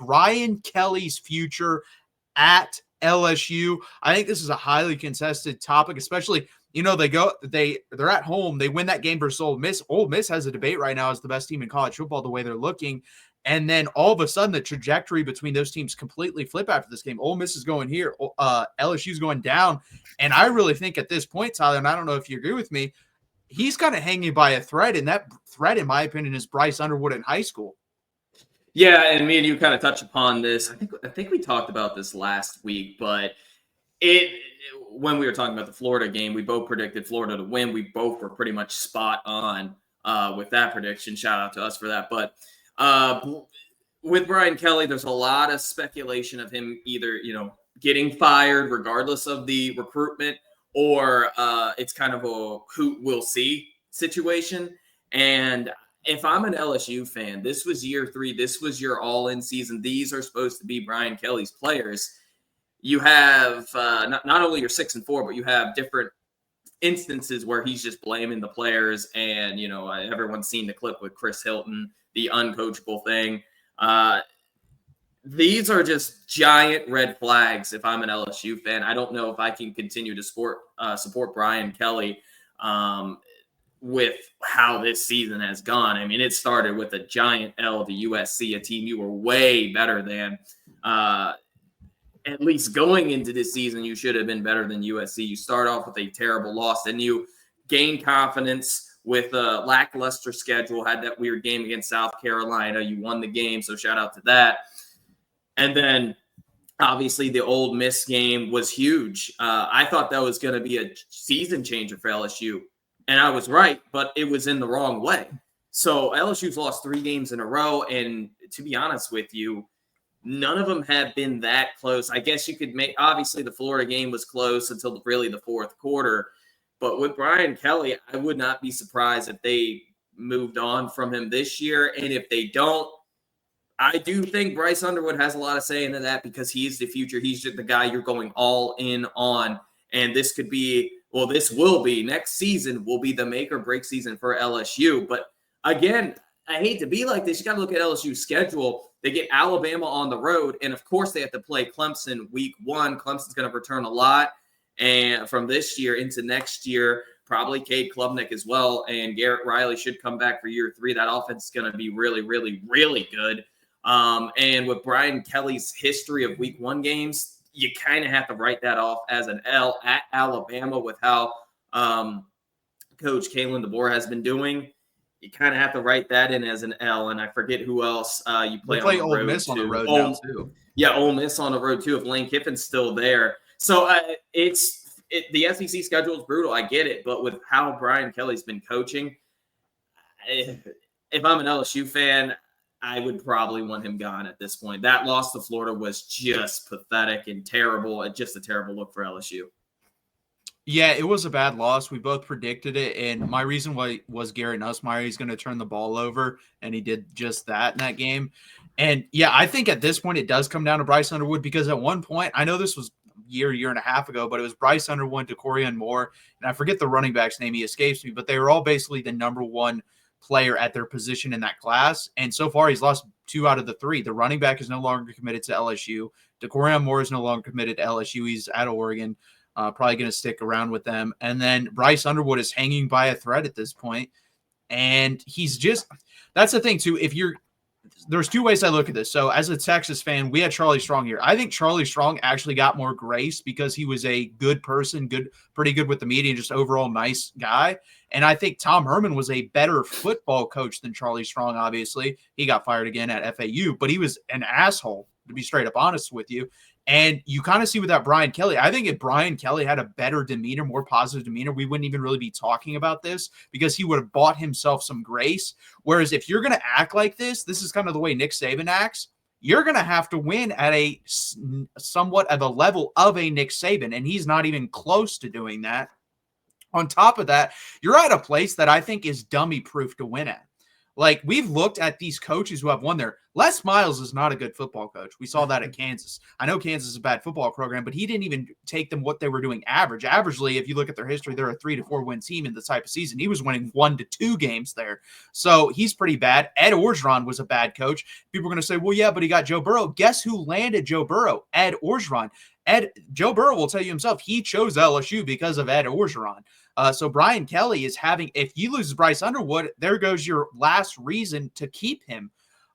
Brian Kelly's future at LSU. I think this is a highly contested topic, especially, they're at home. They win that game versus Ole Miss. Ole Miss has a debate right now as the best team in college football, the way they're looking. And then all of a sudden, the trajectory between those teams completely flip after this game. Ole Miss is going here. LSU's going down. And I really think at this point, Tyler, and I don't know if you agree with me, he's kind of hanging by a thread. And that thread, in my opinion, is Bryce Underwood in high school. Yeah, and me and you kind of touched upon this. I think we talked about this last week, but when we were talking about the Florida game, we both predicted Florida to win. We both were pretty much spot on with that prediction. Shout out to us for that. But with Brian Kelly, there's a lot of speculation of him either, getting fired regardless of the recruitment, or it's kind of a who we'll see situation. And if I'm an LSU fan, this was year 3. This was your all-in season. These are supposed to be Brian Kelly's players. You have not only your 6-4, but you have different instances where he's just blaming the players. And, everyone's seen the clip with Chris Hilton, the uncoachable thing. These are just giant red flags if I'm an LSU fan. I don't know if I can continue to support Brian Kelly with how this season has gone. I mean, it started with a giant L to USC, a team you were way better than. At least going into this season, you should have been better than USC. You start off with a terrible loss, then you gain confidence with a lackluster schedule, had that weird game against South Carolina. You won the game, so shout out to that. And then, obviously, the Ole Miss game was huge. I thought that was going to be a season changer for LSU. And I was right, but it was in the wrong way. So LSU's lost 3 games in a row. And to be honest with you, none of them have been that close. I guess you could obviously the Florida game was close until really the fourth quarter. But with Brian Kelly, I would not be surprised if they moved on from him this year. And if they don't, I do think Bryce Underwood has a lot of say into that, because he's the future. He's just the guy you're going all in on. And this could be, this will be, next season will be the make or break season for LSU. But again, I hate to be like this. You got to look at LSU's schedule. They get Alabama on the road. And of course they have to play Clemson week 1. Clemson's going to return a lot. And from this year into next year, probably Cade Klubnik as well. And Garrett Riley should come back for year 3. That offense is going to be really, really, really good. And with Brian Kelly's history of week 1 games, you kind of have to write that off as an L at Alabama with how Coach Kalen DeBoer has been doing. You kind of have to write that in as an L. And I forget who else you play on the road. Ole Miss on the road now too. Yeah, Ole Miss on the road too if Lane Kiffin's still there. So the SEC schedule is brutal. I get it. But with how Brian Kelly's been coaching, if I'm an LSU fan, I would probably want him gone at this point. That loss to Florida was just pathetic and terrible. Just a terrible look for LSU. Yeah, it was a bad loss. We both predicted it, and my reason why was Garrett Nussmeier. He's going to turn the ball over, and he did just that in that game. And, yeah, I think at this point it does come down to Bryce Underwood, because at one point, I know this was year and a half ago, but it was Bryce Underwood, DeCorian Moore, and I forget the running back's name. He escapes me, but they were all basically the number 1 player at their position in that class. And so far, he's lost 2 out of the 3. The running back is no longer committed to LSU. DeCorian Moore is no longer committed to LSU. He's at Oregon, probably going to stick around with them. And then Bryce Underwood is hanging by a thread at this point. And he's just – that's the thing, too. There's 2 ways I look at this. So as a Texas fan, we had Charlie Strong here. I think Charlie Strong actually got more grace because he was a good person, pretty good with the media, and just overall nice guy. And I think Tom Herman was a better football coach than Charlie Strong, obviously. He got fired again at FAU, but he was an asshole, to be straight up honest with you. And you kind of see with that Brian Kelly, I think if Brian Kelly had a better demeanor, more positive demeanor, we wouldn't even really be talking about this, because he would have bought himself some grace. Whereas if you're going to act like this is kind of the way Nick Saban acts. You're going to have to win at a somewhat of a level of a Nick Saban, and he's not even close to doing that. On top of that, you're at a place that I think is dummy proof to win at. Like, we've looked at these coaches who have won there. Les Miles is not a good football coach. We saw that at Kansas. I know Kansas is a bad football program, but he didn't even take them what they were doing average. Averagely, if you look at their history, they're a 3 to 4 win team in this type of season. He was winning 1 to 2 games there. So he's pretty bad. Ed Orgeron was a bad coach. People are going to say, well, yeah, but he got Joe Burrow. Guess who landed Joe Burrow? Ed Orgeron. Joe Burrow will tell you himself, he chose LSU because of Ed Orgeron. So Brian Kelly is having, if you lose Bryce Underwood, there goes your last reason to keep him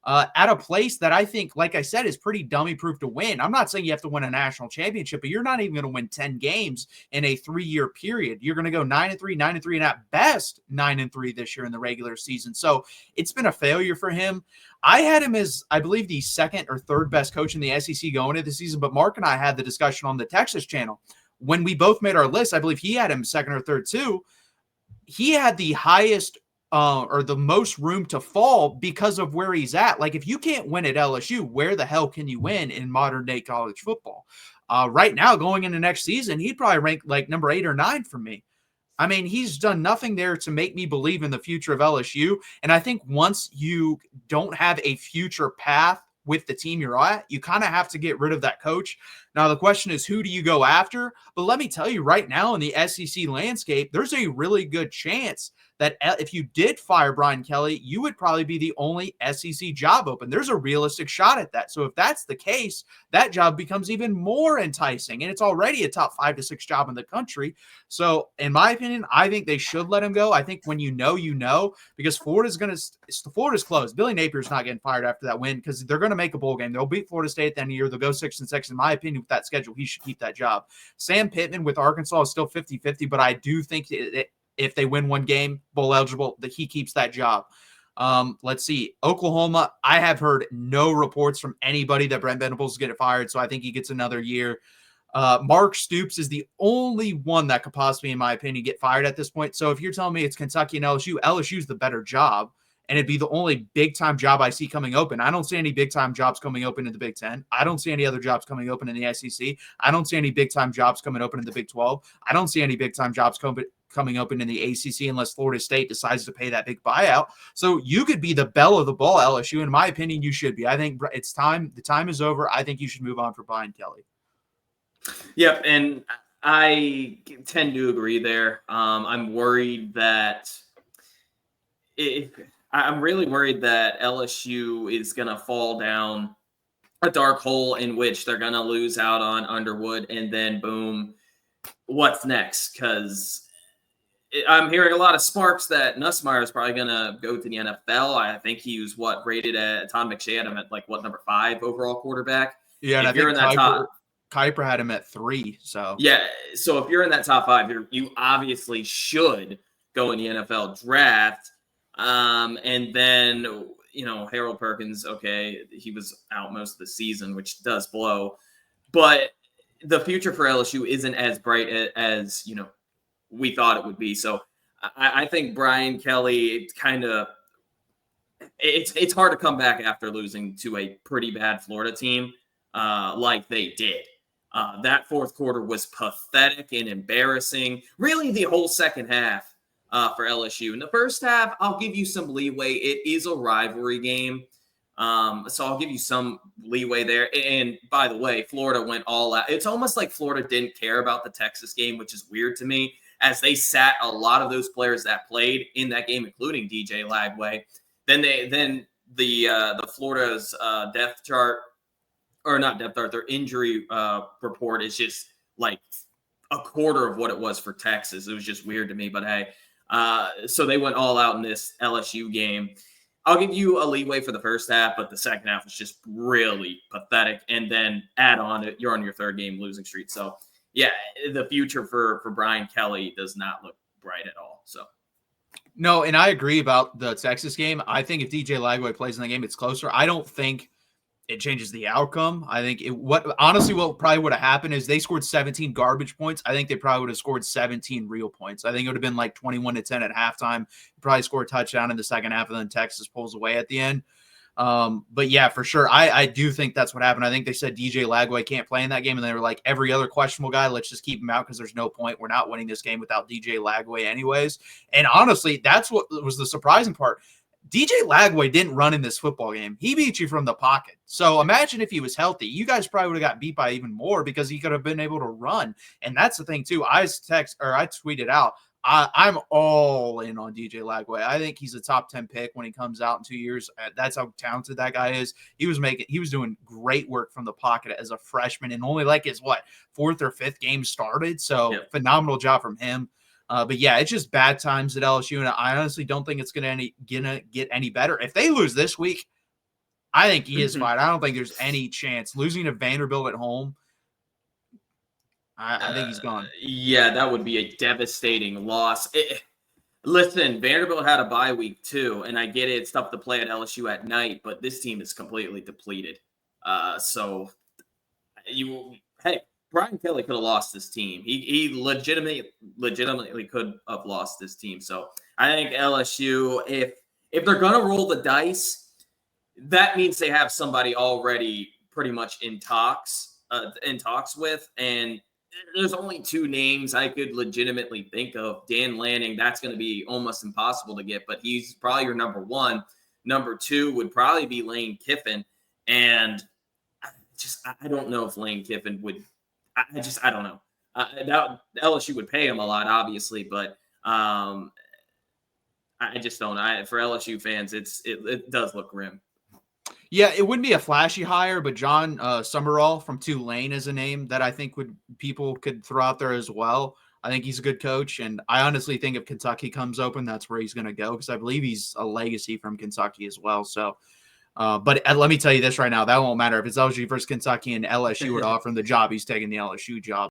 at a place that I think, like I said, is pretty dummy proof to win. I'm not saying you have to win a national championship, but you're not even going to win 10 games in a 3-year period. You're going to go 9-3, 9-3, and at best 9-3 this year in the regular season. So it's been a failure for him. I had him as, I believe, the second or third best coach in the SEC going into the season, but Mark and I had the discussion on the Texas channel. When we both made our list, I believe he had him second or third too. He had the highest or the most room to fall because of where he's at. Like, if you can't win at LSU, where the hell can you win in modern day college football? Right now, going into next season, he'd probably rank like number 8 or 9 for me. I mean, he's done nothing there to make me believe in the future of LSU. And I think once you don't have a future path with the team you're at, you kind of have to get rid of that coach. Now, the question is, who do you go after? But let me tell you right now in the SEC landscape, there's a really good chance that if you did fire Brian Kelly, you would probably be the only SEC job open. There's a realistic shot at that. So if that's the case, that job becomes even more enticing. And it's already a top 5 to 6 job in the country. So in my opinion, I think they should let him go. I think when you know, because Florida's closed. Billy Napier's not getting fired after that win because they're going to make a bowl game. They'll beat Florida State at the end of the year. They'll go 6-6. In my opinion, with that schedule, he should keep that job. Sam Pittman with Arkansas is still 50-50, but I do think if they win one game, bowl eligible, that he keeps that job. Let's see. Oklahoma, I have heard no reports from anybody that Brent Venables is getting fired, so I think he gets another year. Mark Stoops is the only one that could possibly, in my opinion, get fired at this point. So if you're telling me it's Kentucky and LSU's the better job, and it'd be the only big-time job I see coming open. I don't see any big-time jobs coming open in the Big Ten. I don't see any other jobs coming open in the SEC. I don't see any big-time jobs coming open in the Big 12. I don't see any big-time jobs coming open in the ACC unless Florida State decides to pay that big buyout. So you could be the belle of the ball, LSU. In my opinion, you should be. I think it's time. The time is over. I think you should move on for Brian Kelly. Yep, and I tend to agree there. I'm worried that I'm really worried that LSU is going to fall down a dark hole in which they're going to lose out on Underwood, and then boom, what's next? Because I'm hearing a lot of sparks that Nussmeier is probably going to go to the NFL. I think he was rated at Tom McShay had him at number 5 overall quarterback. Yeah, and if you're in that top. Kuiper had him at 3. So yeah, so if you're in that top 5, you obviously should go in the NFL draft. And then, Harold Perkins, okay, he was out most of the season, which does blow. But the future for LSU isn't as bright as we thought it would be. So I think Brian Kelly it's hard to come back after losing to a pretty bad Florida team like they did. That fourth quarter was pathetic and embarrassing. Really, the whole second half for LSU. In the first half, I'll give you some leeway. It is a rivalry game. So I'll give you some leeway there. And by the way, Florida went all out. It's almost like Florida didn't care about the Texas game, which is weird to me, as they sat a lot of those players that played in that game, including DJ Lagway. Then the Florida's depth chart, or not depth chart, their injury report is just like a quarter of what it was for Texas. It was just weird to me, but hey. So they went all out in this LSU game. I'll give you a leeway for the first half, but the second half was just really pathetic. And then add on it, you're on your third game losing streak. So yeah, the future for Brian Kelly does not look bright at all. So no, and I agree about the Texas game. I think if DJ Lagway plays in the game, it's closer. I don't think it changes the outcome. I think what probably would have happened is they scored 17 garbage points. I think they probably would have scored 17 real points. I think it would have been like 21-10 at halftime. Probably score a touchdown in the second half, and then Texas pulls away at the end. But yeah, for sure. I do think that's what happened. I think they said DJ Lagway can't play in that game, and they were like, every other questionable guy, let's just keep him out because there's no point. We're not winning this game without DJ Lagway anyways. And honestly, that's what was the surprising part. DJ Lagway didn't run in this football game. He beat you from the pocket. So imagine if he was healthy. You guys probably would have got beat by even more because he could have been able to run. And that's the thing, too. I tweeted out, I'm all in on DJ Lagway. I think he's a top 10 pick when he comes out in 2 years. That's how talented that guy is. He was doing great work from the pocket as a freshman and only like his, fourth or fifth game started. So phenomenal job from him. But yeah, it's just bad times at LSU, and I honestly don't think it's gonna get any better. If they lose this week, I think he is fine. I don't think there's any chance. Losing to Vanderbilt at home, I think he's gone. Yeah, that would be a devastating loss. Listen, Vanderbilt had a bye week too, and I get it. It's tough to play at LSU at night, but this team is completely depleted. Hey, Brian Kelly could have lost this team. He legitimately could have lost this team. So I think LSU, if they're gonna roll the dice, that means they have somebody already pretty much in talks with. And there's only two names I could legitimately think of. Dan Lanning, that's going to be almost impossible to get, but he's probably your number one. Number two would probably be Lane Kiffin, and I don't know if Lane Kiffin would. I don't know. LSU would pay him a lot, obviously, but I just don't. For LSU fans, it does look grim. Yeah, it wouldn't be a flashy hire, but John Summerall from Tulane is a name that I think people could throw out there as well. I think he's a good coach, and I honestly think if Kentucky comes open, that's where he's going to go because I believe he's a legacy from Kentucky as well. So. But let me tell you this right now, that won't matter. If it's LSU versus Kentucky and LSU would offer him the job, he's taking the LSU job.